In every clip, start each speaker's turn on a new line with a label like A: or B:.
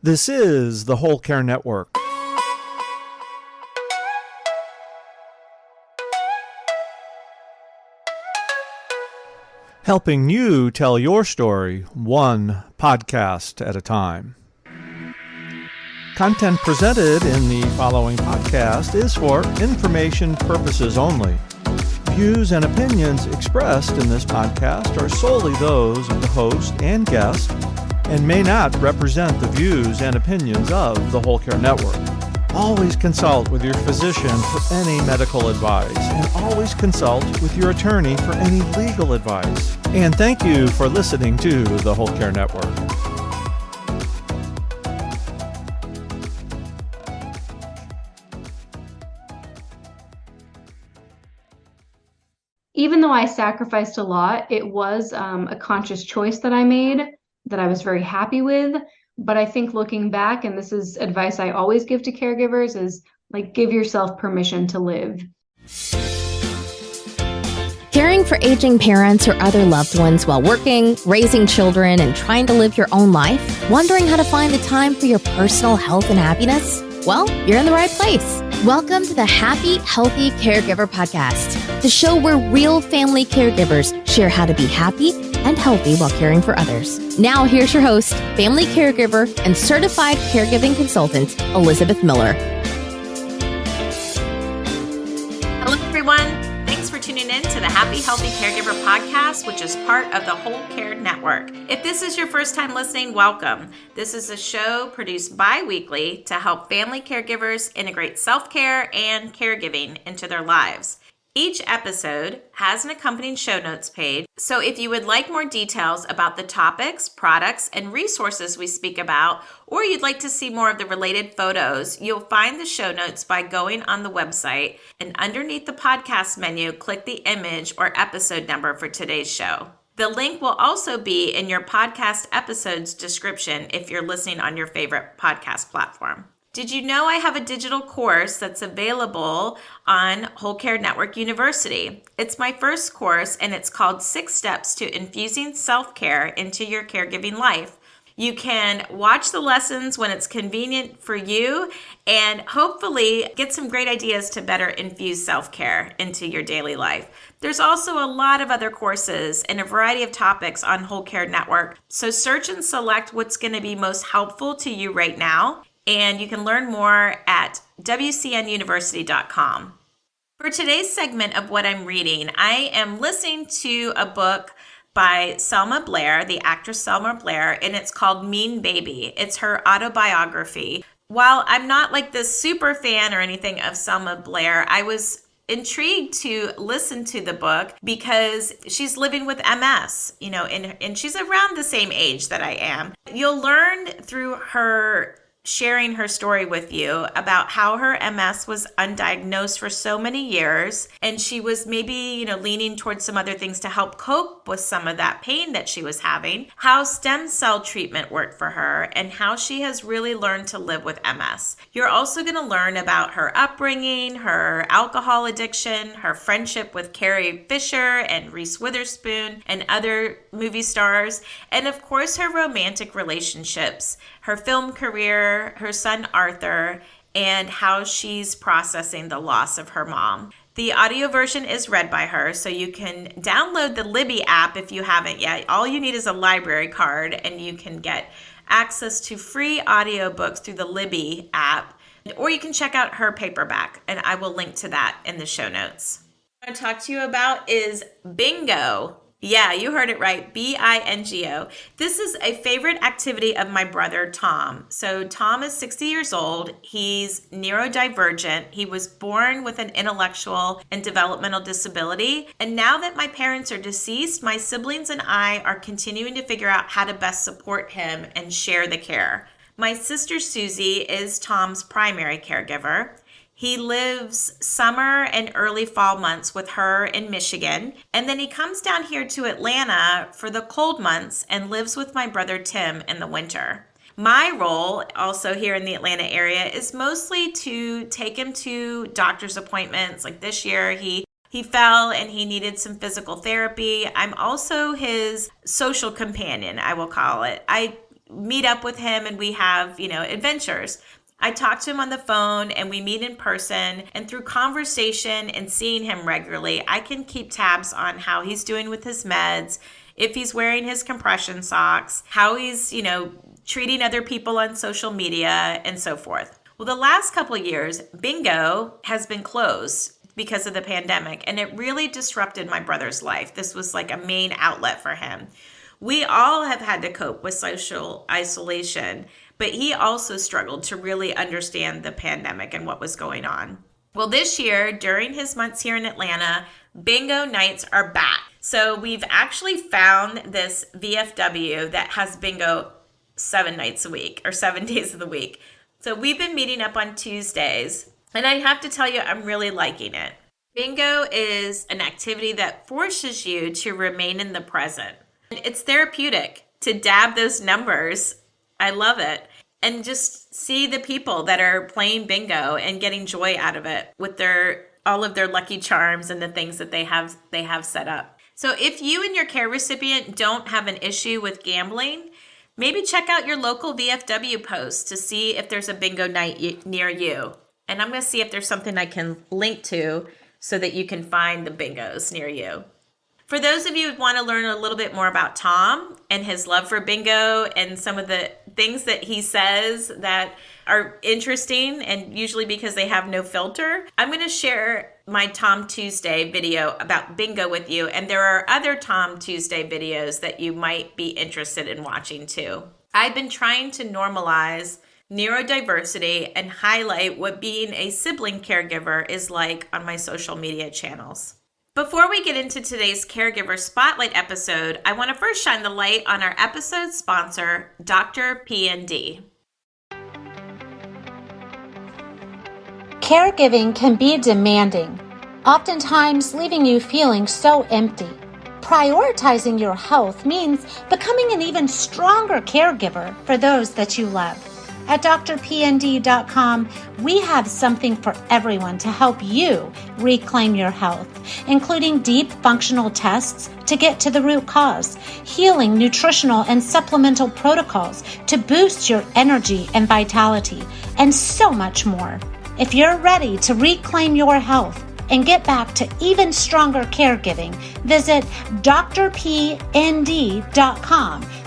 A: This is the Whole Care Network. Helping you tell your story one podcast at a time. Content presented in the following podcast is for information purposes only. Views and opinions expressed in this podcast are solely those of the host and guest and may not represent the views and opinions of the Whole Care Network. Always consult with your physician for any medical advice, and always consult with your attorney for any legal advice. And thank you for listening to the Whole Care Network.
B: Even though I sacrificed a lot, it was a conscious choice that I made that I was very happy with. But I think looking back, and this is advice I always give to caregivers, is like, give yourself permission to live.
C: Caring for aging parents or other loved ones while working, raising children, and trying to live your own life? Wondering how to find the time for your personal health and happiness? Well, you're in the right place. Welcome to the Happy, Healthy Caregiver Podcast, the show where real family caregivers share how to be happy and healthy while caring for others. Now, here's your host, family caregiver, and certified caregiving consultant, Elizabeth Miller.
D: Hello, everyone. Thanks for tuning in to the Happy, Healthy Caregiver Podcast, which is part of the Whole Care Network. If this is your first time listening, welcome. This is a show produced bi-weekly to help family caregivers integrate self-care and caregiving into their lives. Each episode has an accompanying show notes page, so if you would like more details about the topics, products, and resources we speak about, or you'd like to see more of the related photos, you'll find the show notes by going on the website, and underneath the podcast menu, click the image or episode number for today's show. The link will also be in your podcast episode's description if you're listening on your favorite podcast platform. Did you know I have a digital course that's available on Whole Care Network University? It's my first course, and it's called 6 Steps to Infusing Self-Care into Your Caregiving Life. You can watch the lessons when it's convenient for you and hopefully get some great ideas to better infuse self-care into your daily life. There's also a lot of other courses and a variety of topics on Whole Care Network, so search and select what's going to be most helpful to you right now. And you can learn more at wcnuniversity.com. For today's segment of what I'm reading, I am listening to a book by Selma Blair, the actress Selma Blair, and it's called Mean Baby. It's her autobiography. While I'm not like this super fan or anything of Selma Blair, I was intrigued to listen to the book because she's living with MS, and she's around the same age that I am. You'll learn through her sharing her story with you about how her MS was undiagnosed for so many years, and she was maybe, leaning towards some other things to help cope with some of that pain that she was having, how stem cell treatment worked for her, and how she has really learned to live with MS. You're also going to learn about her upbringing, her alcohol addiction, her friendship with Carrie Fisher and Reese Witherspoon and other movie stars, and of course her romantic relationships, her film career, her son Arthur, and how she's processing the loss of her mom. The audio version is read by her, so you can download the Libby app if you haven't yet. All you need is a library card, and you can get access to free audiobooks through the Libby app, or you can check out her paperback, and I will link to that in the show notes. What I want to talk to you about is bingo. Yeah, you heard it right. B-I-N-G-O. This is a favorite activity of my brother, Tom. So Tom is 60 years old. He's neurodivergent. He was born with an intellectual and developmental disability. And now that my parents are deceased, my siblings and I are continuing to figure out how to best support him and share the care. My sister, Susie, is Tom's primary caregiver. He lives summer and early fall months with her in Michigan, and then he comes down here to Atlanta for the cold months and lives with my brother Tim in the winter. My role also here in the Atlanta area is mostly to take him to doctor's appointments. Like this year, he fell and he needed some physical therapy. I'm also his social companion, I will call it. I meet up with him and we have, adventures. I talk to him on the phone and we meet in person, and through conversation and seeing him regularly, I can keep tabs on how he's doing with his meds, if he's wearing his compression socks, how he's, treating other people on social media, and so forth. Well, the last couple of years, Bingo has been closed because of the pandemic, and it really disrupted my brother's life. This was like a main outlet for him. We all have had to cope with social isolation, but he also struggled to really understand the pandemic and what was going on. Well, this year, during his months here in Atlanta, Bingo nights are back. So we've actually found this VFW that has Bingo 7 nights a week or 7 days of the week. So we've been meeting up on Tuesdays, and I have to tell you, I'm really liking it. Bingo is an activity that forces you to remain in the present. It's therapeutic to dab those numbers. I love it. And just see the people that are playing bingo and getting joy out of it with all of their lucky charms and the things that they have set up. So if you and your care recipient don't have an issue with gambling, maybe check out your local VFW post to see if there's a bingo night near you. And I'm going to see if there's something I can link to so that you can find the bingos near you. For those of you who want to learn a little bit more about Tom and his love for bingo and some of the things that he says that are interesting, and usually because they have no filter, I'm going to share my Tom Tuesday video about bingo with you. And there are other Tom Tuesday videos that you might be interested in watching too. I've been trying to normalize neurodiversity and highlight what being a sibling caregiver is like on my social media channels. Before we get into today's Caregiver Spotlight episode, I want to first shine the light on our episode sponsor, Dr. P&D.
E: Caregiving can be demanding, oftentimes leaving you feeling so empty. Prioritizing your health means becoming an even stronger caregiver for those that you love. At drpnd.com, we have something for everyone to help you reclaim your health, including deep functional tests to get to the root cause, healing nutritional and supplemental protocols to boost your energy and vitality, and so much more. If you're ready to reclaim your health and get back to even stronger caregiving, visit drpnd.com.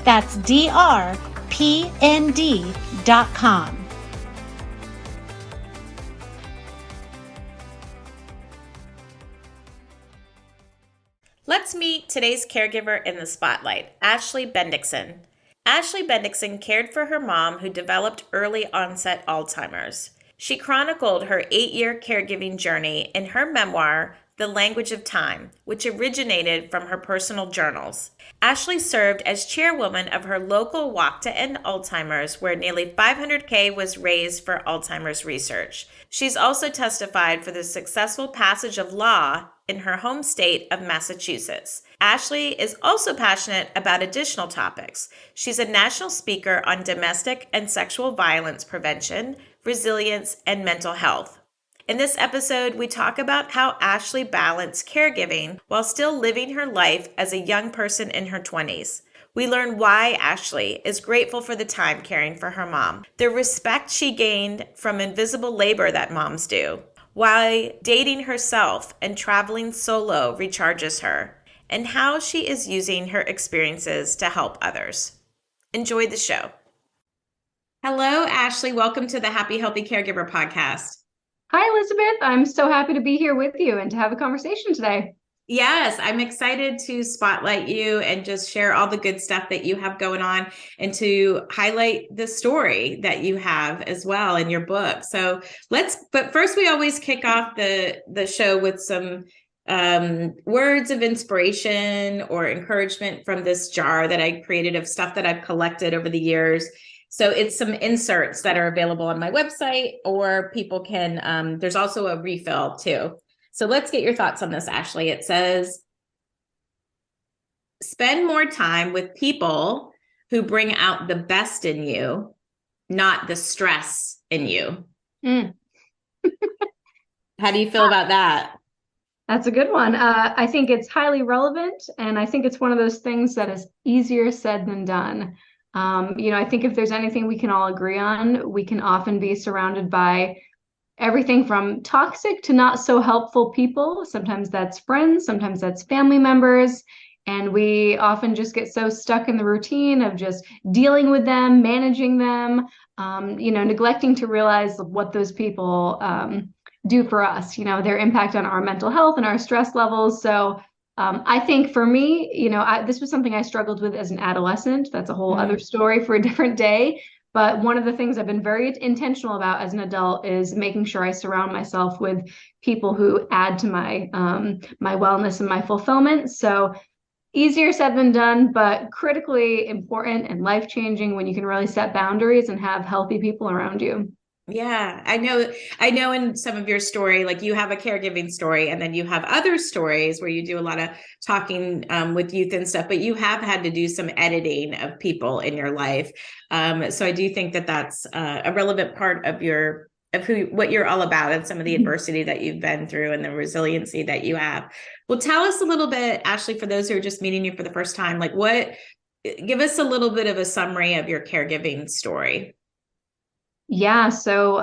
E: That's drpnd.com.
D: Let's meet today's caregiver in the spotlight, Ashley Bendiksen. Ashley Bendiksen cared for her mom who developed early onset Alzheimer's. She chronicled her 8-year caregiving journey in her memoir, The Language of Time, which originated from her personal journals. Ashley served as chairwoman of her local walk to end Alzheimer's, where nearly $500K was raised for Alzheimer's research. She's also testified for the successful passage of law in her home state of Massachusetts. Ashley is also passionate about additional topics. She's a national speaker on domestic and sexual violence prevention, resilience, and mental health. In this episode, we talk about how Ashley balanced caregiving while still living her life as a young person in her 20s. We learn why Ashley is grateful for the time caring for her mom, the respect she gained from invisible labor that moms do, why dating herself and traveling solo recharges her, and how she is using her experiences to help others. Enjoy the show. Hello, Ashley. Welcome to the Happy Healthy Caregiver podcast.
B: Hi, Elizabeth. I'm so happy to be here with you and to have a conversation today.
D: Yes, I'm excited to spotlight you and just share all the good stuff that you have going on and to highlight the story that you have as well in your book. But first we always kick off the show with some words of inspiration or encouragement from this jar that I created of stuff that I've collected over the years. So it's some inserts that are available on my website, or people can, there's also a refill too. So let's get your thoughts on this, Ashley. It says, spend more time with people who bring out the best in you, not the stress in you.
B: Mm.
D: How do you feel about that?
B: That's a good one. I think it's highly relevant, and I think it's one of those things that is easier said than done. I think if there's anything we can all agree on, we can often be surrounded by everything from toxic to not so helpful people. Sometimes that's friends, sometimes that's family members. And we often just get so stuck in the routine of just dealing with them, managing them, neglecting to realize what those people do for us, their impact on our mental health and our stress levels. So I think for me, this was something I struggled with as an adolescent. That's a whole other story for a different day. But one of the things I've been very intentional about as an adult is making sure I surround myself with people who add to my my wellness and my fulfillment. So easier said than done, but critically important and life-changing when you can really set boundaries and have healthy people around you.
D: Yeah, I know in some of your story, like you have a caregiving story and then you have other stories where you do a lot of talking with youth and stuff, but you have had to do some editing of people in your life. So I do think that that's a relevant part of what you're all about and some of the adversity that you've been through and the resiliency that you have. Well, tell us a little bit, Ashley, for those who are just meeting you for the first time, give us a little bit of a summary of your caregiving story.
B: Yeah, so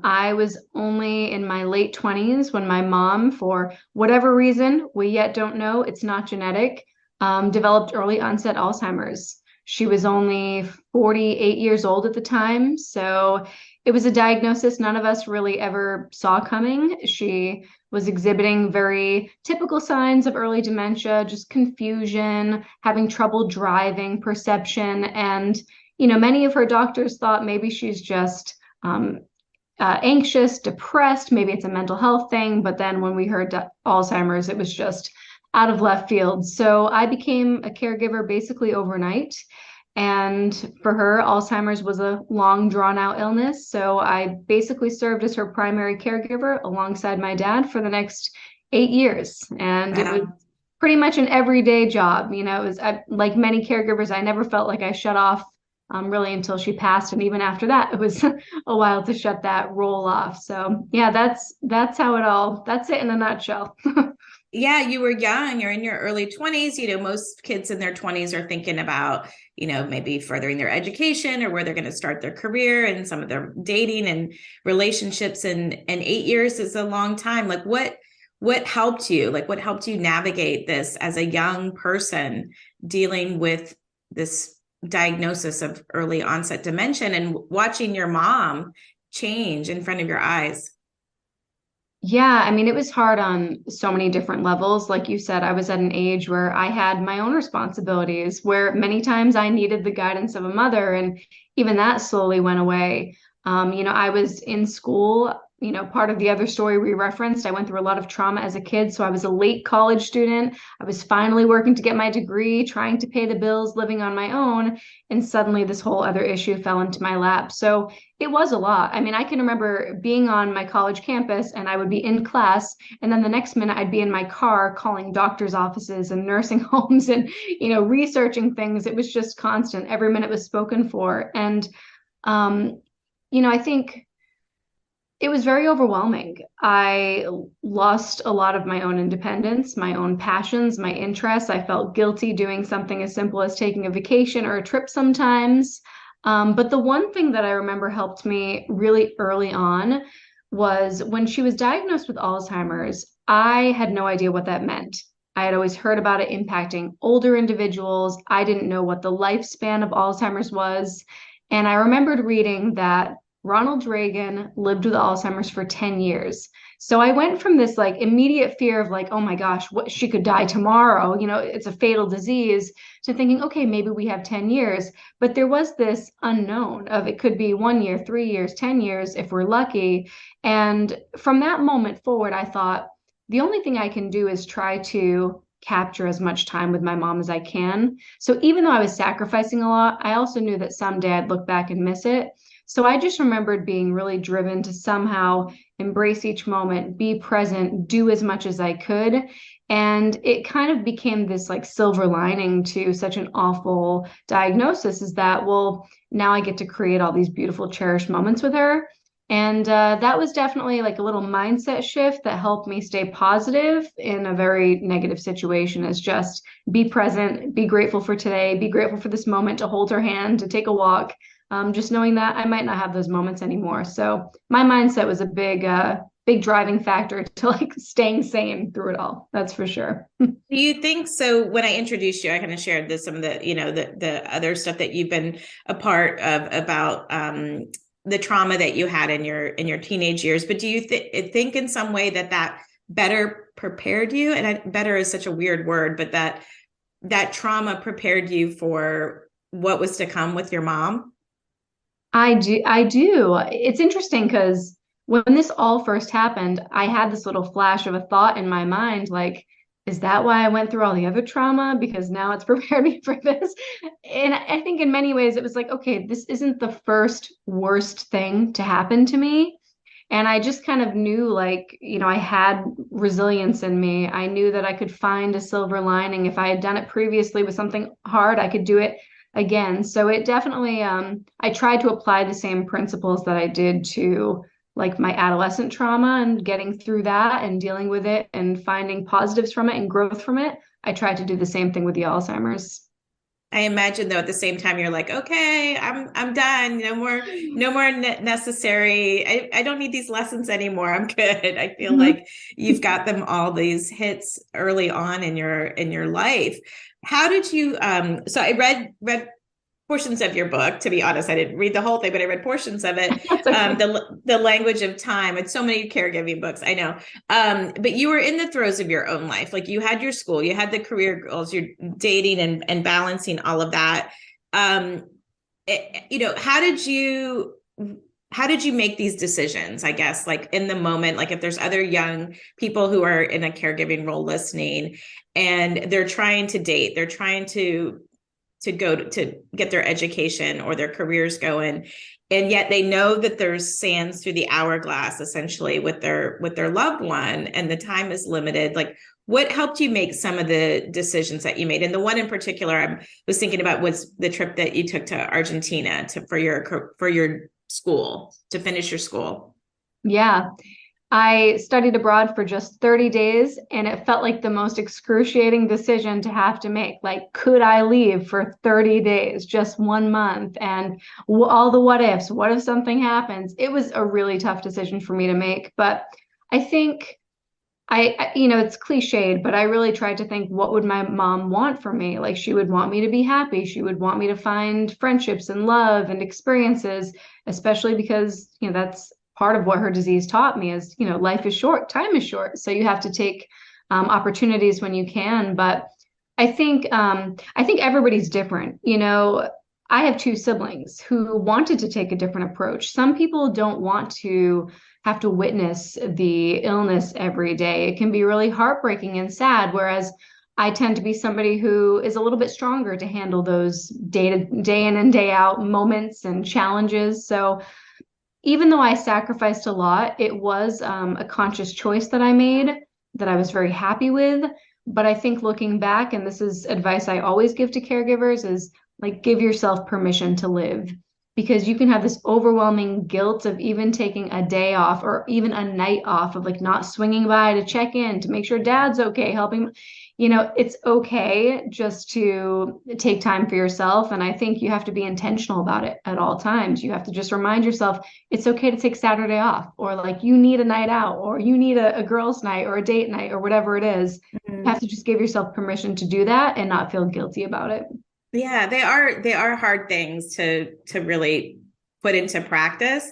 B: I was only in my late 20s when my mom, for whatever reason, we yet don't know, it's not genetic, developed early onset Alzheimer's. She was only 48 years old at the time, so it was a diagnosis none of us really ever saw coming. She was exhibiting very typical signs of early dementia, just confusion, having trouble driving, perception, and many of her doctors thought maybe she's just anxious, depressed, maybe it's a mental health thing. But then when we heard Alzheimer's, it was just out of left field. So I became a caregiver basically overnight. And for her, Alzheimer's was a long, drawn out illness. So I basically served as her primary caregiver alongside my dad for the next 8 years. And It was pretty much an everyday job. It was like many caregivers, I never felt like I shut off really until she passed. And even after that, it was a while to shut that roll off. So yeah, that's it in a nutshell.
D: Yeah, you were young, you're in your early 20s. Most kids in their 20s are thinking about, maybe furthering their education or where they're going to start their career and some of their dating and relationships. And 8 years is a long time. What helped you? What helped you navigate this as a young person dealing with this diagnosis of early onset dementia and watching your mom change in front of your eyes?
B: Yeah, I mean, it was hard on so many different levels. Like you said, I was at an age where I had my own responsibilities, where many times I needed the guidance of a mother, and even that slowly went away. I was in school. Part of the other story we referenced, I went through a lot of trauma as a kid. So I was a late college student. I was finally working to get my degree, trying to pay the bills, living on my own. And suddenly this whole other issue fell into my lap. So it was a lot. I mean, I can remember being on my college campus and I would be in class. And then the next minute I'd be in my car calling doctor's offices and nursing homes and, researching things. It was just constant. Every minute was spoken for. And, I think it was very overwhelming. I lost a lot of my own independence, my own passions, my interests. I felt guilty doing something as simple as taking a vacation or a trip sometimes. But the one thing that I remember helped me really early on was when she was diagnosed with Alzheimer's, I had no idea what that meant. I had always heard about it impacting older individuals. I didn't know what the lifespan of Alzheimer's was. And I remembered reading that Ronald Reagan lived with Alzheimer's for 10 years. So I went from this immediate fear of oh my gosh, what, she could die tomorrow, it's a fatal disease, to thinking, okay, maybe we have 10 years. But there was this unknown of it could be 1 year, 3 years, 10 years if we're lucky. And from that moment forward, I thought the only thing I can do is try to capture as much time with my mom as I can. So even though I was sacrificing a lot, I also knew that someday I'd look back and miss it. So I just remembered being really driven to somehow embrace each moment, be present, do as much as I could. And it kind of became this silver lining to such an awful diagnosis, is that, well, now I get to create all these beautiful, cherished moments with her. And that was definitely like a little mindset shift that helped me stay positive in a very negative situation, is just be present, be grateful for today, be grateful for this moment to hold her hand, to take a walk. Just knowing that I might not have those moments anymore. So my mindset was a big driving factor to like staying sane through it all. That's for sure.
D: Do you think so? When I introduced you, I kind of shared some of the, the other stuff that you've been a part of about the trauma that you had in your teenage years. But do you think in some way that better prepared you? And better is such a weird word, but that trauma prepared you for what was to come with your mom?
B: I do. It's interesting because when this all first happened, I had this little flash of a thought in my mind, like, is that why I went through all the other trauma? Because now it's prepared me for this. And I think in many ways it was like, okay, this isn't the first worst thing to happen to me. And I just kind of knew, like, I had resilience in me. I knew that I could find a silver lining. If I had done it previously with something hard, I could do it again. So it definitely, I tried to apply the same principles that I did to like my adolescent trauma and getting through that and dealing with it and finding positives from it and growth from it. I tried to do the same thing with the Alzheimer's.
D: I imagine though, at the same time, you're like, okay, I'm done. No more necessary. I don't need these lessons anymore. I'm good. I feel like you've got them all these hits early on in your life. How did you, so I read portions of your book. To be honest, I didn't read the whole thing, but I read portions of it.
B: Okay.
D: The language of time. It's so many caregiving books, I know. But you were in the throes of your own life. Like you had your school, you had the career goals, you're dating and balancing all of that. How did you make these decisions? I guess, like in the moment, like if there's other young people who are in a caregiving role listening and they're trying to date, they're trying to go to get their education or their careers going, and yet they know that there's sands through the hourglass essentially with their loved one and the time is limited. Like what helped you make some of the decisions that you made? And the one in particular I was thinking about was the trip that you took to Argentina for your school, to finish your school.
B: Yeah. I studied abroad for just 30 days and it felt like the most excruciating decision to have to make. Like, could I leave for 30 days, just 1 month? And all the what ifs, what if something happens? It was a really tough decision for me to make. But I think it's cliched, but I really tried to think, what would my mom want for me? Like, she would want me to be happy. She would want me to find friendships and love and experiences, especially because, that's part of what her disease taught me is, life is short, time is short. So you have to take opportunities when you can. But I think everybody's different. I have two siblings who wanted to take a different approach. Some people don't want to have to witness the illness every day. It can be really heartbreaking and sad, whereas I tend to be somebody who is a little bit stronger to handle those day in and day out moments and challenges. So even though I sacrificed a lot, it was a conscious choice that I made that I was very happy with. But I think looking back, and this is advice I always give to caregivers, is like, give yourself permission to live, because you can have this overwhelming guilt of even taking a day off or even a night off, of like not swinging by to check in, to make sure dad's okay, helping. It's okay just to take time for yourself. And I think you have to be intentional about it at all times. You have to just remind yourself it's okay to take Saturday off, or like you need a night out, or you need a girls' night or a date night or whatever it is. You have to just give yourself permission to do that and not feel guilty about it.
D: Yeah, they are hard things to really put into practice.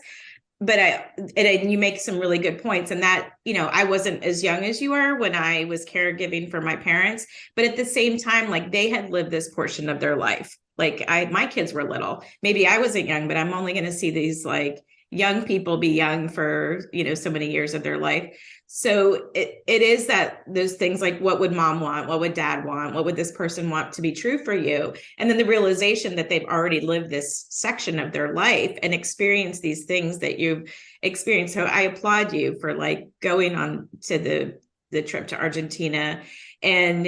D: But you make some really good points, and that, I wasn't as young as you are when I was caregiving for my parents, but at the same time, like they had lived this portion of their life. Like my kids were little, maybe I wasn't young, but I'm only going to see these like young people be young for, so many years of their life. So it is that those things like, what would mom want? What would dad want? What would this person want to be true for you? And then the realization that they've already lived this section of their life and experienced these things that you've experienced. So I applaud you for like going on to the trip to Argentina and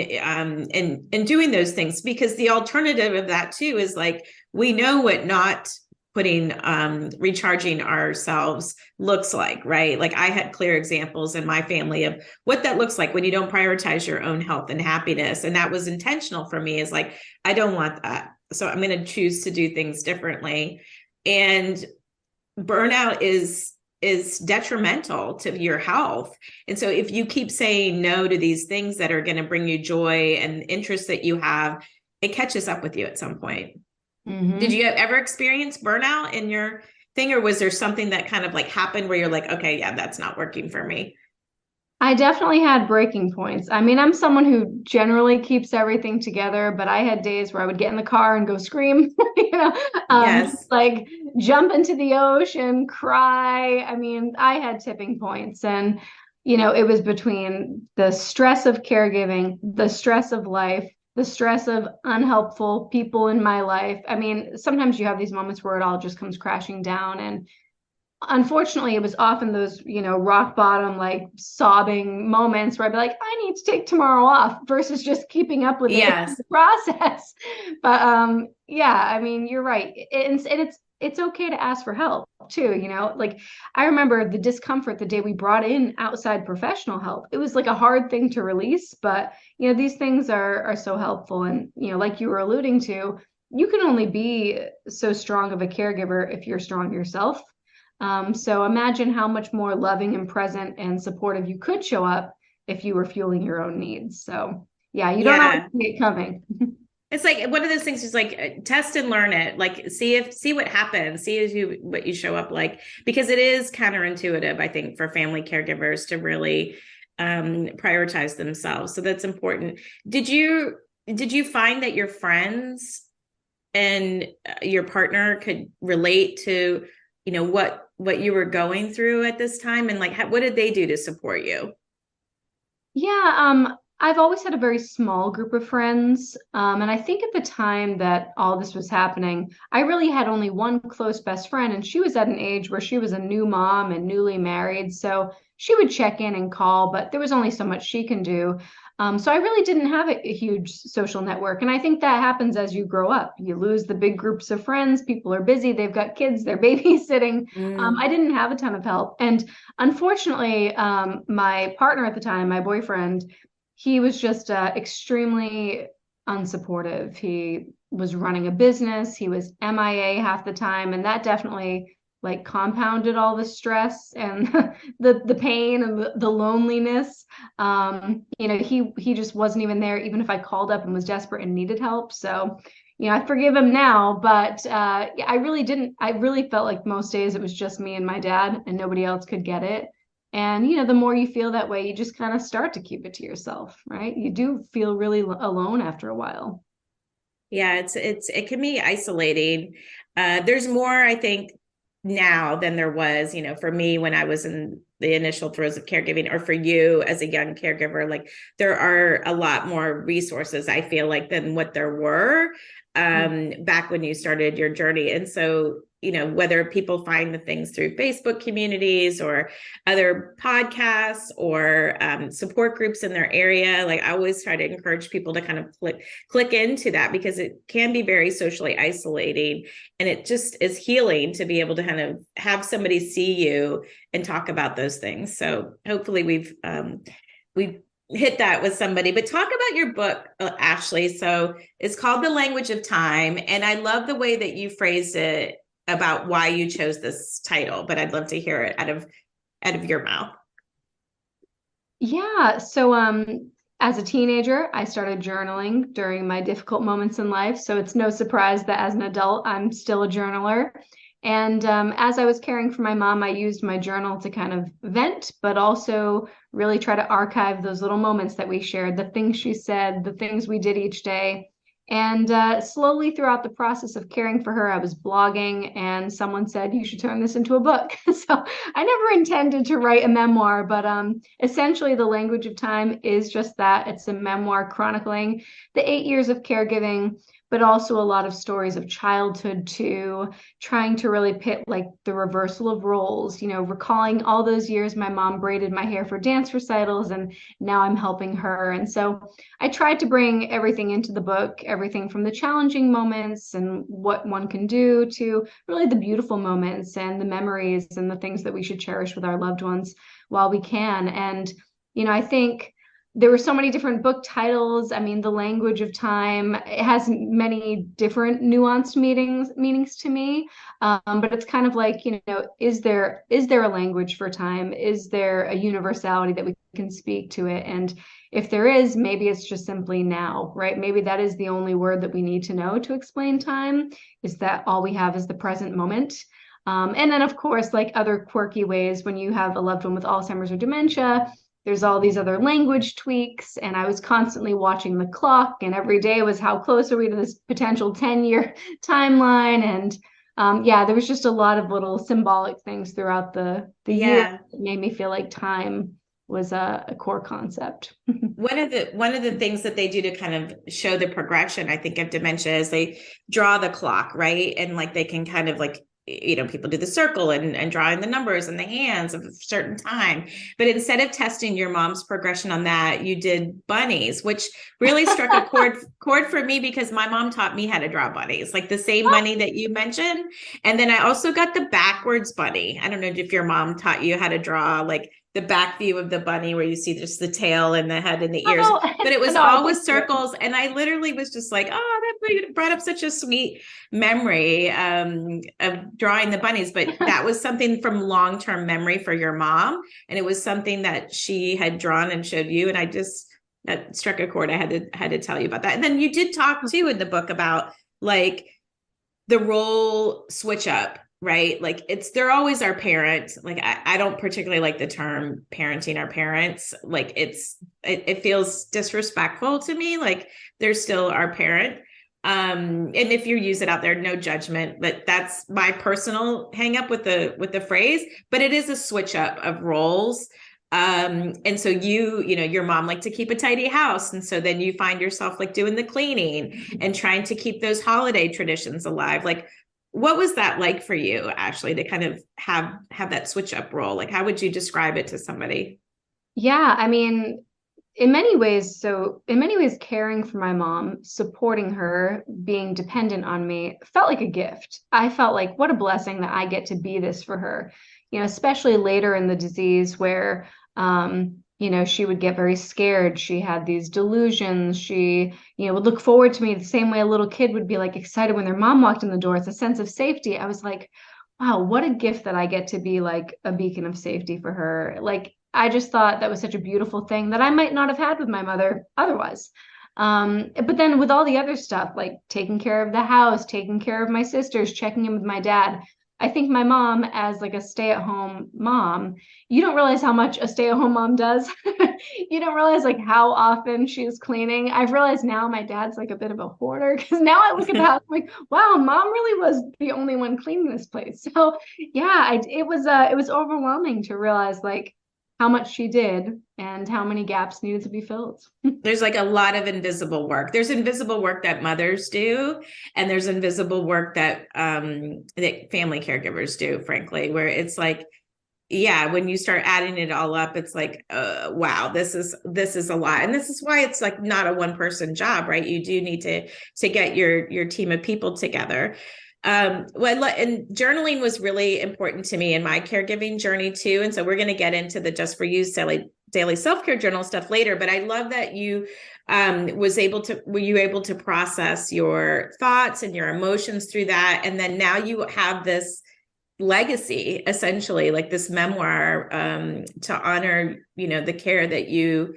D: doing those things, because the alternative of that too is like, we know what not putting recharging ourselves looks like, right? Like I had clear examples in my family of what that looks like when you don't prioritize your own health and happiness. And that was intentional for me, is like, I don't want that. So I'm going to choose to do things differently. And burnout is detrimental to your health. And so if you keep saying no to these things that are going to bring you joy and interests that you have, it catches up with you at some point.
B: Mm-hmm.
D: Did you ever experience burnout in your thing, or was there something that kind of like happened where you're like, okay, yeah, that's not working for me?
B: I definitely had breaking points. I mean, I'm someone who generally keeps everything together, but I had days where I would get in the car and go scream,
D: Yes.
B: like jump into the ocean, cry. I mean, I had tipping points, and, it was between the stress of caregiving, the stress of life, the stress of unhelpful people in my life. I mean, sometimes you have these moments where it all just comes crashing down, and unfortunately, it was often those, rock bottom, like sobbing moments where I'd be like, I need to take tomorrow off versus just keeping up with it in
D: Yes.
B: the process. But yeah, I mean, you're right. It's okay to ask for help too, like I remember the discomfort the day we brought in outside professional help. It was like a hard thing to release, but these things are so helpful. And like you were alluding to, you can only be so strong of a caregiver if you're strong yourself. So imagine how much more loving and present and supportive you could show up if you were fueling your own needs. So yeah, you don't always see it coming.
D: It's like one of those things is like test and learn it, like see what happens, see what you show up like, because it is counterintuitive, I think, for family caregivers to really prioritize themselves. So that's important. Did you find that your friends and your partner could relate to, what you were going through at this time, and like what did they do to support you?
B: Yeah, I've always had a very small group of friends. And I think at the time that all this was happening, I really had only one close best friend, and she was at an age where she was a new mom and newly married. So she would check in and call, but there was only so much she can do. So I really didn't have a huge social network. And I think that happens as you grow up. You lose the big groups of friends. People are busy. They've got kids. They're babysitting. I didn't have a ton of help. And unfortunately, my partner at the time, my boyfriend, he was just extremely unsupportive. He was running a business. He was MIA half the time. And that definitely like compounded all the stress and the pain and the loneliness. He just wasn't even there, even if I called up and was desperate and needed help. So, I forgive him now, but I really felt like most days it was just me and my dad and nobody else could get it. And, the more you feel that way, you just kind of start to keep it to yourself, right? You do feel really alone after a while.
D: Yeah, it can be isolating. There's more, I think, now than there was, for me when I was in the initial throes of caregiving, or for you as a young caregiver. Like there are a lot more resources, I feel like, than what there were back when you started your journey. And so, whether people find the things through Facebook communities or other podcasts or support groups in their area, like I always try to encourage people to kind of click into that, because it can be very socially isolating, and it just is healing to be able to kind of have somebody see you and talk about those things. So hopefully we've hit that with somebody. But talk about your book, Ashley. So it's called The Language of Time, and I love the way that you phrased it about why you chose this title, but I'd love to hear it out of your mouth.
B: Yeah. So as a teenager, I started journaling during my difficult moments in life. So it's no surprise that as an adult, I'm still a journaler. And as I was caring for my mom, I used my journal to kind of vent, but also really try to archive those little moments that we shared, the things she said, the things we did each day. And slowly throughout the process of caring for her, I was blogging, and someone said, you should turn this into a book. So I never intended to write a memoir, but essentially The Language of Time is just that. It's a memoir chronicling the 8 years of caregiving, but also a lot of stories of childhood too, trying to really pit like the reversal of roles, recalling all those years my mom braided my hair for dance recitals and now I'm helping her. And so I tried to bring everything into the book, everything from the challenging moments and what one can do to really the beautiful moments and the memories and the things that we should cherish with our loved ones while we can. And, I think there were so many different book titles. I mean, The Language of Time, it has many different nuanced meanings to me. But it's kind of like, is there a language for time? Is there a universality that we can speak to it? And if there is, maybe it's just simply now, right? Maybe that is the only word that we need to know to explain time, is that all we have is the present moment. And then, of course, like other quirky ways, when you have a loved one with Alzheimer's or dementia, there's all these other language tweaks, and I was constantly watching the clock, and every day was how close are we to this potential 10-year timeline. And there was just a lot of little symbolic things throughout the year that made me feel like time was a core concept.
D: One of the things that they do to kind of show the progression, I think, of dementia is they draw the clock, right? And like they can kind of like, people do the circle and drawing the numbers and the hands of a certain time. But instead of testing your mom's progression on that, you did bunnies, which really struck a chord for me, because my mom taught me how to draw bunnies, like the same bunny that you mentioned. And then I also got the backwards bunny. I don't know if your mom taught you how to draw like the back view of the bunny, where you see just the tail and the head and the ears, but it was all with circles. And I literally was just like, oh, that brought up such a sweet memory of drawing the bunnies. But that was something from long-term memory for your mom. And it was something that she had drawn and showed you. And that struck a chord. I had to tell you about that. And then you did talk too in the book about like the role switch up, right? Like they're always our parent. Like I don't particularly like the term parenting our parents. Like it feels disrespectful to me. Like they're still our parent. And if you use it out there, no judgment, but that's my personal hang up with the phrase, but it is a switch up of roles. And so your mom liked to keep a tidy house. And so then you find yourself like doing the cleaning and trying to keep those holiday traditions alive. Like, what was that like for you, Ashley, to kind of have that switch up role? Like, how would you describe it to somebody?
B: Yeah, I mean, in many ways, caring for my mom, supporting her, being dependent on me felt like a gift. I felt like, what a blessing that I get to be this for her, especially later in the disease where, she would get very scared. She had these delusions. She, would look forward to me the same way a little kid would be like excited when their mom walked in the door. It's a sense of safety. I was like, wow, what a gift that I get to be like a beacon of safety for her. Like, I just thought that was such a beautiful thing that I might not have had with my mother otherwise. But then with all the other stuff, like taking care of the house, taking care of my sisters, checking in with my dad, I think my mom, as like a stay-at-home mom, you don't realize how much a stay-at-home mom does. You don't realize like how often she's cleaning. I've realized now my dad's like a bit of a hoarder, because now I look at the house I'm like, wow, mom really was the only one cleaning this place. So yeah, it was overwhelming to realize like how much she did and how many gaps needed to be filled.
D: There's like a lot of invisible work. There's invisible work that mothers do, and there's invisible work that family caregivers do, frankly, where it's like, yeah, when you start adding it all up, it's like, wow, this is a lot. And this is why it's like not a one person job, right? You do need to get your team of people together. And journaling was really important to me in my caregiving journey too. And so we're going to get into the Just for You daily self-care journal stuff later. But I love that you were you able to process your thoughts and your emotions through that. And then now you have this legacy, essentially, like this memoir, to honor, the care that you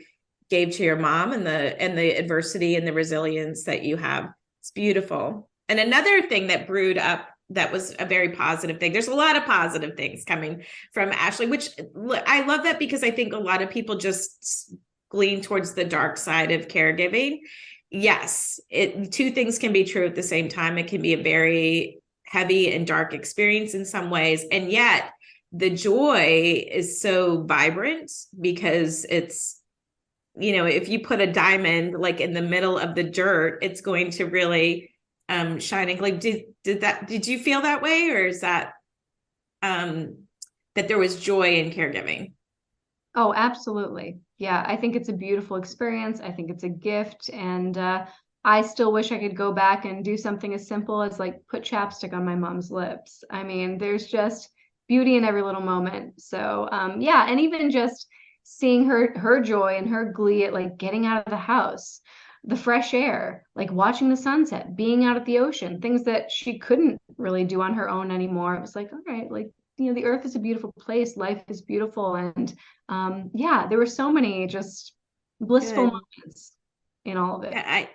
D: gave to your mom and the adversity and the resilience that you have. It's beautiful. And another thing that brewed up that was a very positive thing. There's a lot of positive things coming from Ashley, which I love that, because I think a lot of people just lean towards the dark side of caregiving. Yes, two things can be true at the same time. It can be a very heavy and dark experience in some ways. And yet the joy is so vibrant, because it's, if you put a diamond like in the middle of the dirt, it's going to really shining. Like, did you feel that way, or is that that there was joy in caregiving?
B: Oh, absolutely. Yeah, I think it's a beautiful experience. I think it's a gift. And I still wish I could go back and do something as simple as like put chapstick on my mom's lips. I mean, there's just beauty in every little moment. So yeah, and even just seeing her joy and her glee at like getting out of the house, the fresh air, like watching the sunset, being out at the ocean, things that she couldn't really do on her own anymore. It was like, all right, like, the earth is a beautiful place, life is beautiful. And yeah, there were so many just blissful
D: Good.
B: moments in all of it.
D: I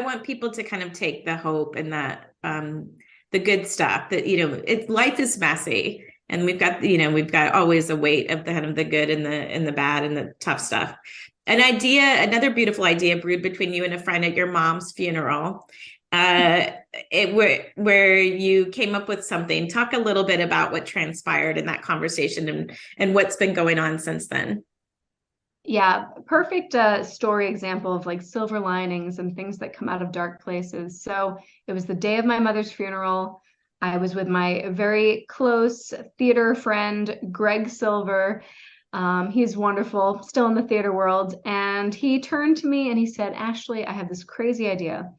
D: want people to kind of take the hope and that the good stuff that, life is messy, and we've got always a weight of the kind of the good and the bad and the tough stuff. Another beautiful idea brewed between you and a friend at your mom's funeral, where you came up with something. Talk a little bit about what transpired in that conversation and what's been going on since then.
B: Yeah, perfect story example of like silver linings and things that come out of dark places. So it was the day of my mother's funeral. I was with my very close theater friend, Greg Silver. He's wonderful, still in the theater world. And he turned to me and he said, Ashley, I have this crazy idea.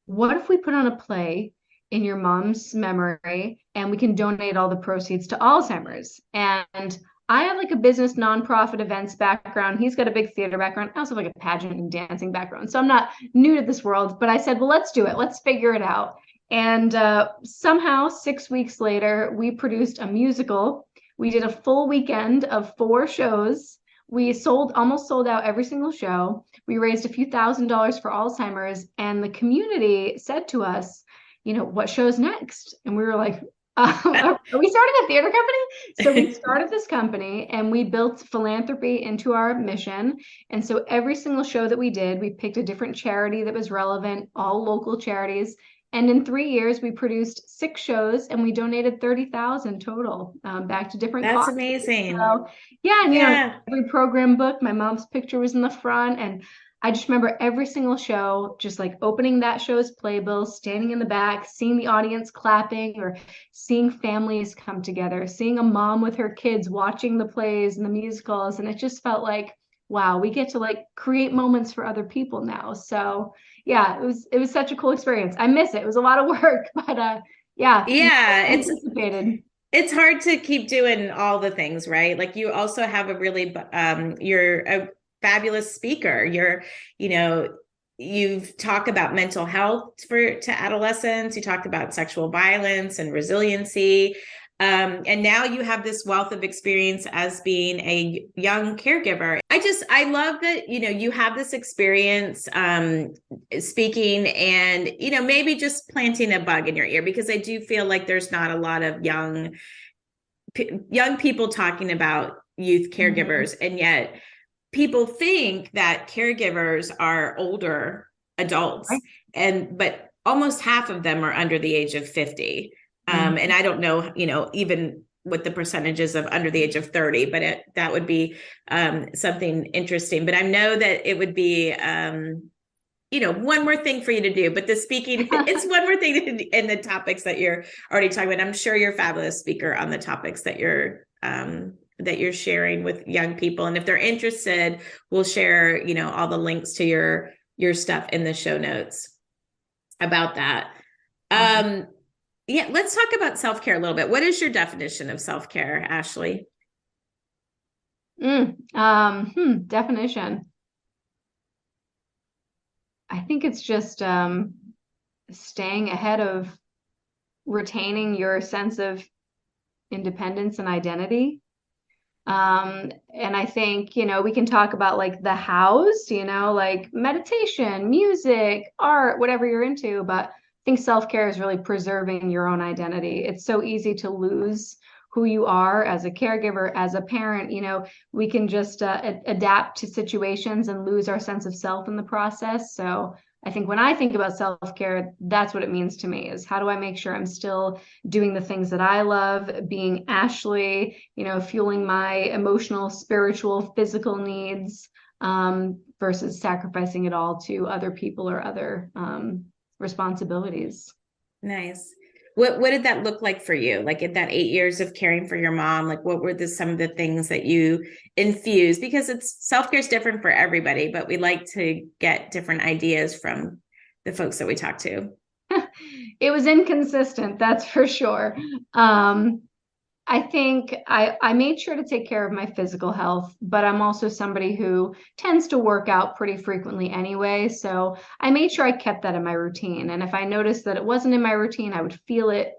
B: What if we put on a play in your mom's memory and we can donate all the proceeds to Alzheimer's? And I have like a business nonprofit events background. He's got a big theater background. I also have like a pageant and dancing background. So I'm not new to this world, but I said, well, let's do it. Let's figure it out. And somehow 6 weeks later, we produced a musical. We did a full weekend of 4 shows. We almost sold out every single show. We raised a few $1,000s for Alzheimer's, and the community said to us, what show's next? And we were like, are we starting a theater company? So we started this company and we built philanthropy into our mission. And so every single show that we did, we picked a different charity that was relevant, all local charities. And in 3 years, we produced 6 shows and we donated 30,000 total back to different
D: That's
B: causes.
D: amazing.
B: So, yeah, and every program book, my mom's picture was in the front, and I just remember every single show, just like opening that show's playbill, standing in the back, seeing the audience clapping, or seeing families come together, seeing a mom with her kids watching the plays and the musicals, and it just felt like, wow, we get to like create moments for other people now. So yeah, it was such a cool experience. I miss it. It was a lot of work, but yeah,
D: it's hard to keep doing all the things, right? Like you also have a really you're a fabulous speaker. You've talked about mental health to adolescents. You talked about sexual violence and resiliency. And now you have this wealth of experience as being a young caregiver. I love that, you have this experience speaking and, maybe just planting a bug in your ear, because I do feel like there's not a lot of young people talking about youth caregivers. Mm-hmm. And yet people think that caregivers are older adults, right? But almost half of them are under the age of 50. And I don't know, even what the percentages of under the age of 30, but that would be something interesting. But I know that it would be, one more thing for you to do. But the speaking, it's one more thing in the topics that you're already talking about. I'm sure you're a fabulous speaker on the topics that you're sharing with young people. And if they're interested, we'll share, all the links to your stuff in the show notes about that. Yeah, let's talk about self-care a little bit. What is your definition of self-care, Ashley?
B: Definition. I think it's just staying ahead of retaining your sense of independence and identity. And I think, we can talk about like the house, like meditation, music, art, whatever you're into, but I think self-care is really preserving your own identity. It's so easy to lose who you are as a caregiver, as a parent. We can just adapt to situations and lose our sense of self in the process. So I think when I think about self-care, that's what it means to me, is how do I make sure I'm still doing the things that I love, being Ashley, fueling my emotional, spiritual, physical needs, versus sacrificing it all to other people or other responsibilities.
D: Nice. What did that look like for you? Like in that 8 years of caring for your mom, like what were some of the things that you infused? Because self-care is different for everybody, but we like to get different ideas from the folks that we talk to.
B: It was inconsistent, that's for sure. I think I made sure to take care of my physical health, but I'm also somebody who tends to work out pretty frequently anyway. So I made sure I kept that in my routine. And if I noticed that it wasn't in my routine, I would feel it,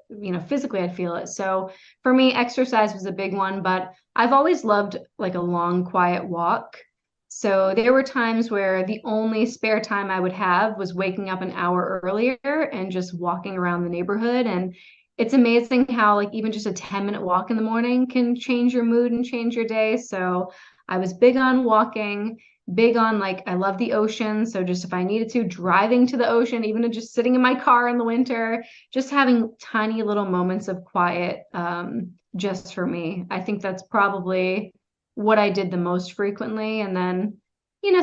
B: physically I'd feel it. So for me, exercise was a big one, but I've always loved like a long, quiet walk. So there were times where the only spare time I would have was waking up an hour earlier and just walking around the neighborhood. And it's amazing how like even just a 10-minute walk in the morning can change your mood and change your day. So I was big on walking, big on like I love the ocean. So just if I needed to, driving to the ocean, even just sitting in my car in the winter, just having tiny little moments of quiet just for me. I think that's probably what I did the most frequently. And then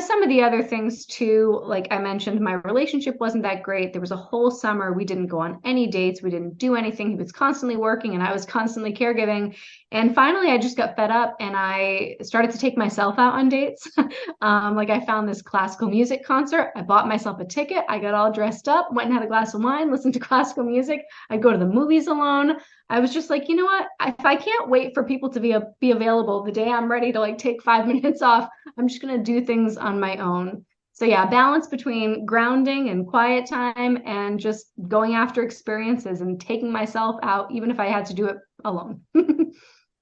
B: some of the other things too, like I mentioned, my relationship wasn't that great. There was a whole summer we didn't go on any dates. We didn't do anything. He was constantly working and I was constantly caregiving. And finally, I just got fed up and I started to take myself out on dates. Like I found this classical music concert. I bought myself a ticket. I got all dressed up, went and had a glass of wine, listened to classical music. I'd go to the movies alone. I was just like, you know what? If I can't wait for people to be available the day I'm ready to like take 5 minutes off, I'm just going to do things on my own. So yeah, balance between grounding and quiet time and just going after experiences and taking myself out, even if I had to do it alone.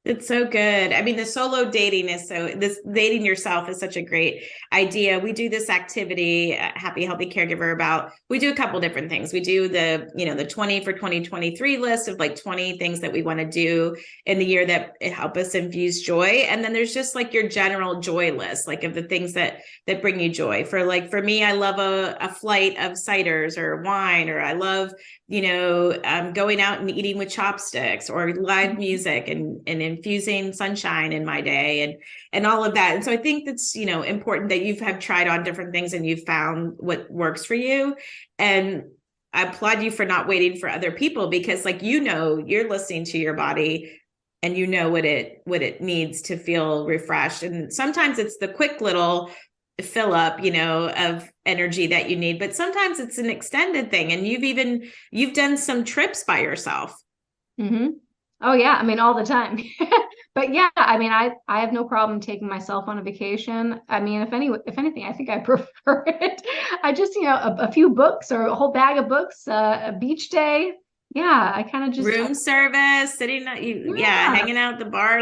D: It's so good. I mean, the solo dating this dating yourself is such a great idea. We do this activity, Happy Healthy Caregiver, we do a couple different things. We do the 20 for 2023 list of like 20 things that we want to do in the year that help us infuse joy. And then there's just like your general joy list, like of the things that bring you joy. For me, I love a flight of ciders or wine, or I love going out and eating with chopsticks or live music and infusing sunshine in my day and all of that. And so I think that's, important that have tried on different things and you've found what works for you. And I applaud you for not waiting for other people because you're listening to your body and what it needs to feel refreshed. And sometimes it's the quick little fill up, of energy that you need, but sometimes it's an extended thing. And you've done some trips by yourself.
B: Mm-hmm. Oh yeah. I mean, all the time, but yeah, I mean, I have no problem taking myself on a vacation. I mean, if anything, I think I prefer it. I just, a few books or a whole bag of books, a beach day. Yeah. I kind of just
D: room service, sitting, hanging out at the bar.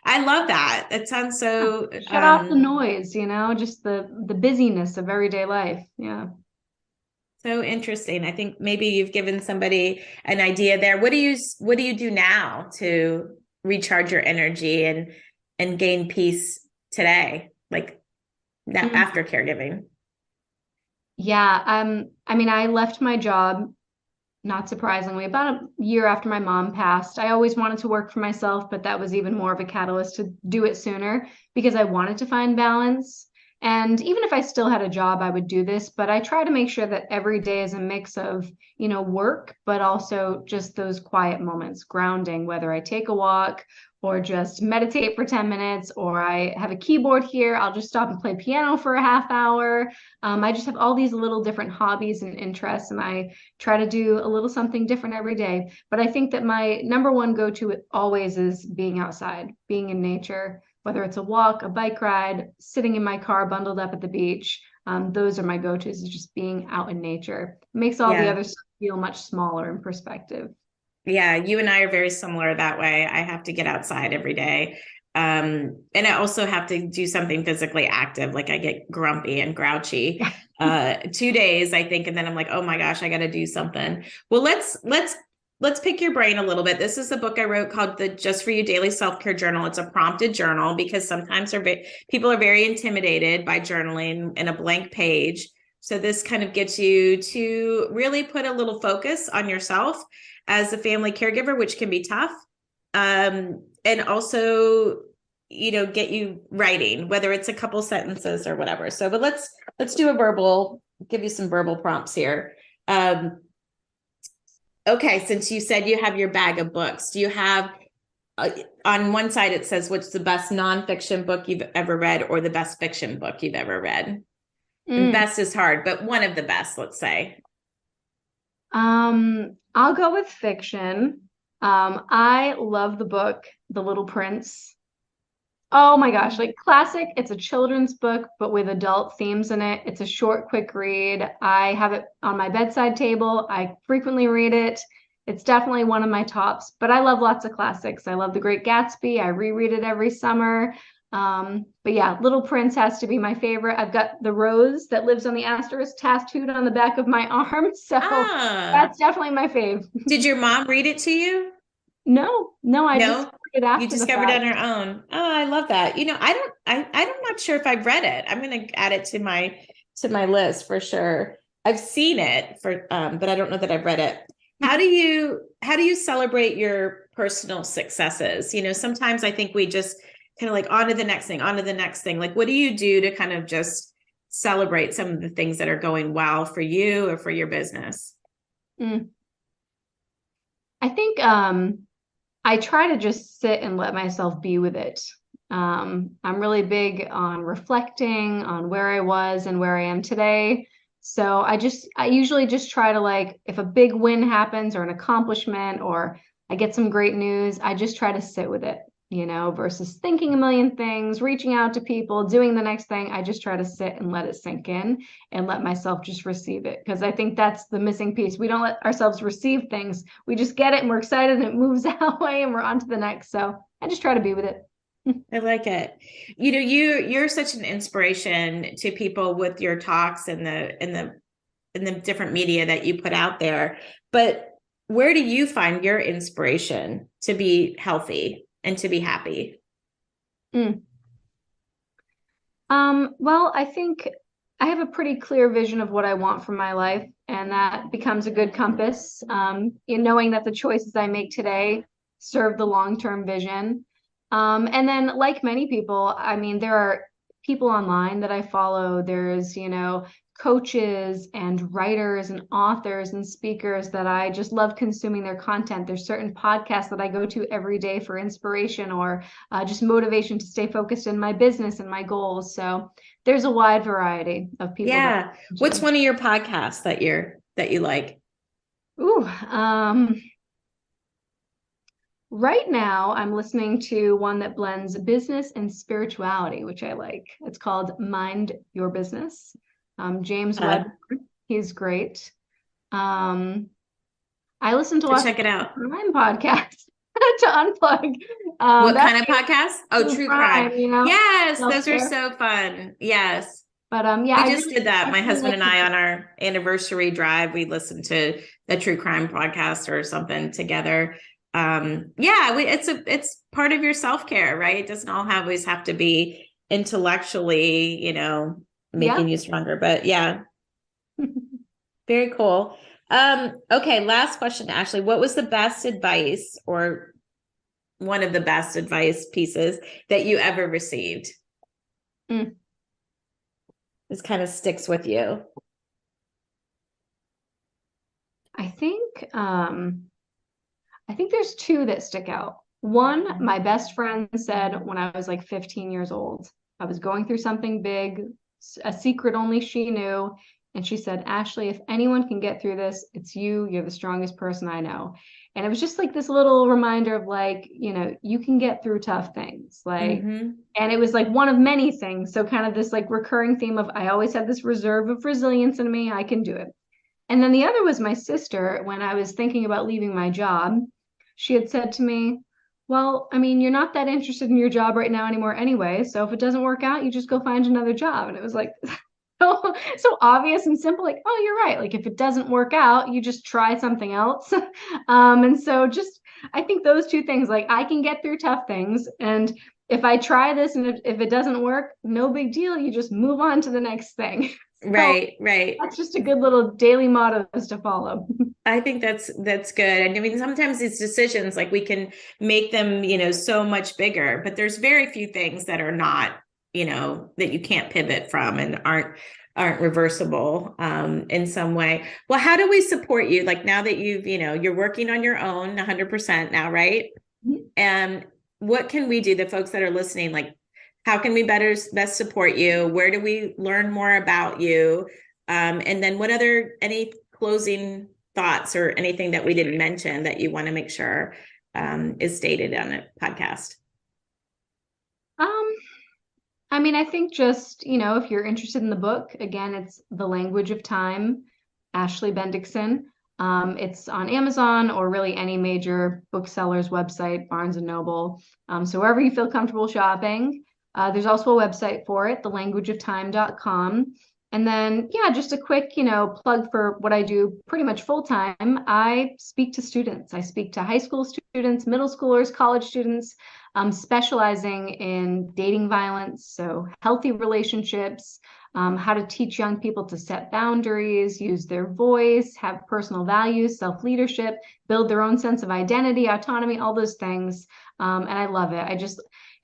D: I love that. It sounds so
B: shut off the noise, just the busyness of everyday life. Yeah.
D: So interesting. I think maybe you've given somebody an idea there. What do you do now to recharge your energy and gain peace today? Like that after caregiving?
B: Yeah. I mean, I left my job, not surprisingly, about a year after my mom passed. I always wanted to work for myself, but that was even more of a catalyst to do it sooner because I wanted to find balance. And even if I still had a job, I would do this, but I try to make sure that every day is a mix of, work, but also just those quiet moments, grounding, whether I take a walk or just meditate for 10 minutes, or I have a keyboard here, I'll just stop and play piano for a half hour. I just have all these little different hobbies and interests, and I try to do a little something different every day. But I think that my number one go-to always is being outside, being in nature, whether it's a walk, a bike ride, sitting in my car bundled up at the beach. Those are my go-tos, is just being out in nature. It makes all the other stuff feel much smaller in perspective.
D: Yeah, you and I are very similar that way. I have to get outside every day. And I also have to do something physically active. Like I get grumpy and grouchy 2 days, I think. And then I'm like, oh my gosh, I got to do something. Well, let's pick your brain a little bit. This is a book I wrote called the Just For You Daily Self-Care Journal. It's a prompted journal because sometimes people are very intimidated by journaling in a blank page. So this kind of gets you to really put a little focus on yourself as a family caregiver, which can be tough. And also, get you writing, whether it's a couple sentences or whatever. So, but let's do give you some verbal prompts here. Okay, since you said you have your bag of books, do you have on one side it says what's the best nonfiction book you've ever read or the best fiction book you've ever read? And best is hard, but one of the best, let's say.
B: I'll go with fiction. I love the book The Little Prince. Oh my gosh, like classic. It's a children's book, but with adult themes in it. It's a short, quick read. I have it on my bedside table. I frequently read it. It's definitely one of my tops, but I love lots of classics. I love The Great Gatsby. I reread it every summer. But yeah, Little Prince has to be my favorite. I've got the rose that lives on the asterisk tattooed on the back of my arm. So that's definitely my fave.
D: Did your mom read it to you?
B: No, I
D: No?
B: discovered it after
D: You discovered it on your own. Oh, I love that. You know, I'm not sure if I've read it. I'm going to add it to my list for sure. I've seen it but I don't know that I've read it. How do you celebrate your personal successes? You know, sometimes I think we just kind of like on to the next thing. Like, what do you do to kind of just celebrate some of the things that are going well for you or for your business?
B: I think, I try to just sit and let myself be with it. I'm really big on reflecting on where I was and where I am today. So I usually just try to, like, if a big win happens or an accomplishment or I get some great news, I just try to sit with it, versus thinking a million things, reaching out to people, doing the next thing. I just try to sit and let it sink in and let myself just receive it. Because I think that's the missing piece. We don't let ourselves receive things. We just get it and we're excited and it moves away and we're on to the next. So I just try to be with it.
D: I like it. You know, you're such an inspiration to people with your talks and the different media that you put out there. But where do you find your inspiration to be healthy and to be happy?
B: Well, I think I have a pretty clear vision of what I want from my life, and that becomes a good compass, in knowing that the choices I make today serve the long-term vision. And then, like many people, I mean, there are people online that I follow. There's, coaches and writers and authors and speakers that I just love consuming their content. There's certain podcasts that I go to every day for inspiration or just motivation to stay focused in my business and my goals. So there's a wide variety of people.
D: Yeah. What's one of your podcasts that you like?
B: Ooh, right now, I'm listening to one that blends business and spirituality, which I like. It's called Mind Your Business. James Webb, he's great. I listen to
D: check it out.
B: Crime podcast to unplug.
D: What kind of podcast? Oh, true crime. Yes, those are so fun. Yes.
B: But yeah,
D: we just did that. My husband and I on our anniversary drive, we listened to the true crime podcast or something together. It's part of your self-care, right? It doesn't always have to be intellectually, making you stronger, but yeah. Very cool. Okay. Last question, Ashley. What was the best advice or one of the best advice pieces that you ever received? This kind of sticks with you.
B: I think there's two that stick out. One, my best friend said when I was like 15 years old, I was going through something big, a secret only she knew. And she said, Ashley, if anyone can get through this, it's you. You're the strongest person I know. And it was just like this little reminder of like, you can get through tough things. Like, and it was like one of many things. So kind of this like recurring theme of, I always have this reserve of resilience in me. I can do it. And then the other was my sister. When I was thinking about leaving my job, she had said to me, well, I mean, you're not that interested in your job right now anymore anyway. So if it doesn't work out, you just go find another job. And it was like, so obvious and simple, like, oh, you're right. Like if it doesn't work out, you just try something else. And so just, I think those two things, like I can get through tough things. And if I try this and if it doesn't work, no big deal. You just move on to the next thing.
D: Right.
B: That's just a good little daily motto to follow.
D: I think that's good. And I mean, sometimes these decisions, like we can make them, so much bigger, but there's very few things that are not, that you can't pivot from and aren't reversible in some way. Well, how do we support you? Like now that you're working on your own 100% now, right? And what can we do, the folks that are listening, like how can we best support you? Where do we learn more about you? And then any closing thoughts or anything that we didn't mention that you want to make sure is stated on a podcast?
B: I mean, I think just, if you're interested in the book, again, it's The Language of Time, Ashley Bendiksen. It's on Amazon or really any major bookseller's website, Barnes and Noble. So wherever you feel comfortable shopping. There's also a website for it, thelanguageoftime.com. And then, just a quick, plug for what I do pretty much full time. I speak to students. I speak to high school students, middle schoolers, college students, specializing in dating violence, so healthy relationships, how to teach young people to set boundaries, use their voice, have personal values, self-leadership, build their own sense of identity, autonomy, all those things. And I love it.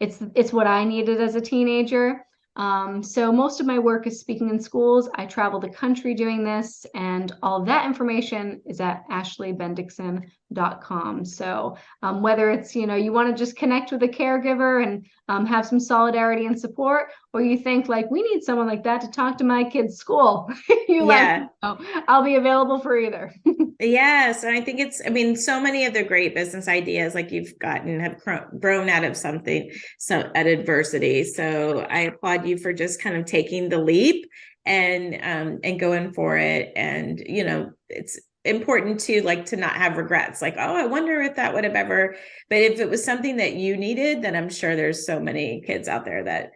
B: It's what I needed as a teenager. So most of my work is speaking in schools. I travel the country doing this, and all of that information is at ashleybendiksen.com. So whether it's, you want to just connect with a caregiver and have some solidarity and support, or you think like, we need someone like that to talk to my kid's school, I'll be available for either.
D: Yes. And I think so many of the great business ideas like you've gotten have grown out of at adversity. So I applaud you for just kind of taking the leap and going for it. And, it's important to not have regrets, like, oh, I wonder if that would have ever, but if it was something that you needed, then I'm sure there's so many kids out there that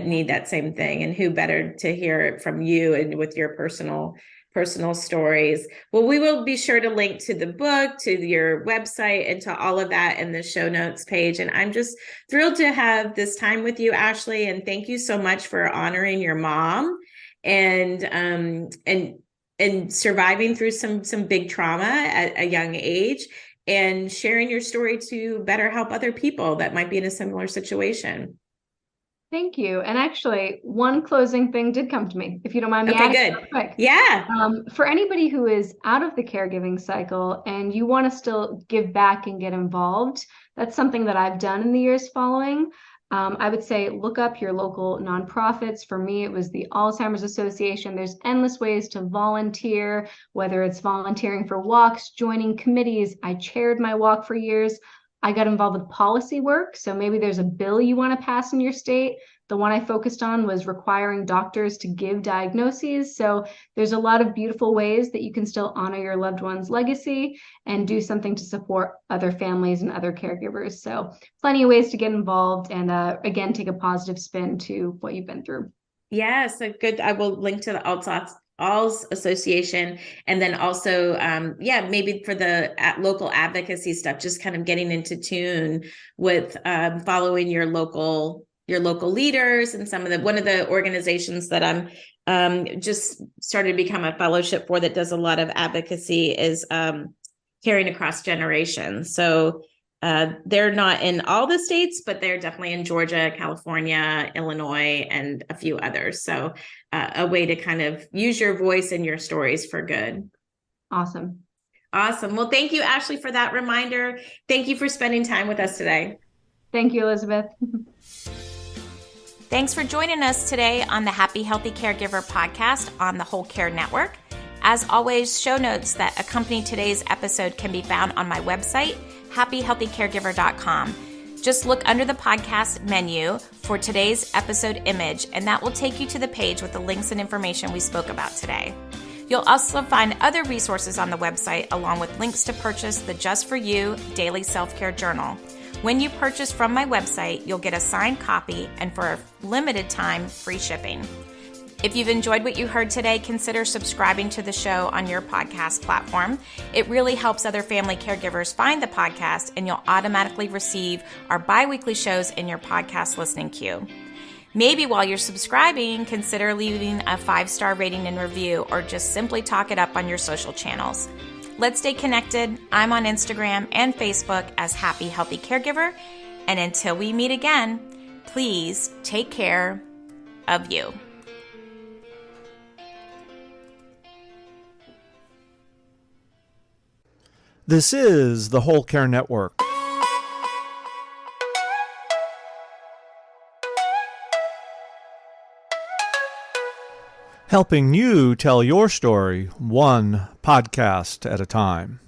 D: need that same thing, and who better to hear it from you and with your personal stories. Well, we will be sure to link to the book, to your website, and to all of that in the show notes page. And I'm just thrilled to have this time with you, Ashley. And thank you so much for honoring your mom and surviving through some big trauma at a young age, and sharing your story to better help other people that might be in a similar situation.
B: Thank you. And actually, one closing thing did come to me, if you don't mind me adding.
D: Okay, good. Quick. Yeah.
B: For anybody who is out of the caregiving cycle and you want to still give back and get involved, that's something that I've done in the years following. I would say look up your local nonprofits. For me, it was the Alzheimer's Association. There's endless ways to volunteer, whether it's volunteering for walks, joining committees. I chaired my walk for years. I got involved with policy work. So maybe there's a bill you want to pass in your state. The one I focused on was requiring doctors to give diagnoses. So there's a lot of beautiful ways that you can still honor your loved one's legacy and do something to support other families and other caregivers. So plenty of ways to get involved and again, take a positive spin to what you've been through.
D: Yes, good. I will link to the ALS Association. And then also, maybe for the local advocacy stuff, just kind of getting into tune with following your local leaders, and one of the organizations that I'm just started to become a fellowship for that does a lot of advocacy is Caring Across Generations. So they're not in all the states, but they're definitely in Georgia, California, Illinois, and a few others. So a way to kind of use your voice and your stories for good.
B: Awesome.
D: Well, thank you, Ashley, for that reminder. Thank you for spending time with us today.
B: Thank you, Elizabeth.
D: Thanks for joining us today on the Happy Healthy Caregiver podcast on the Whole Care Network. As always, show notes that accompany today's episode can be found on my website, happyhealthycaregiver.com. Just look under the podcast menu for today's episode image, and that will take you to the page with the links and information we spoke about today. You'll also find other resources on the website, along with links to purchase the Just For You Daily Self-Care Journal. When you purchase from my website, you'll get a signed copy, and for a limited time, free shipping. If you've enjoyed what you heard today, consider subscribing to the show on your podcast platform. It really helps other family caregivers find the podcast, and you'll automatically receive our bi-weekly shows in your podcast listening queue. Maybe while you're subscribing, consider leaving a 5-star rating and review, or just simply talk it up on your social channels. Let's stay connected. I'm on Instagram and Facebook as Happy Healthy Caregiver. And until we meet again, please take care of you.
A: This is the Whole Care Network. Helping you tell your story one podcast at a time.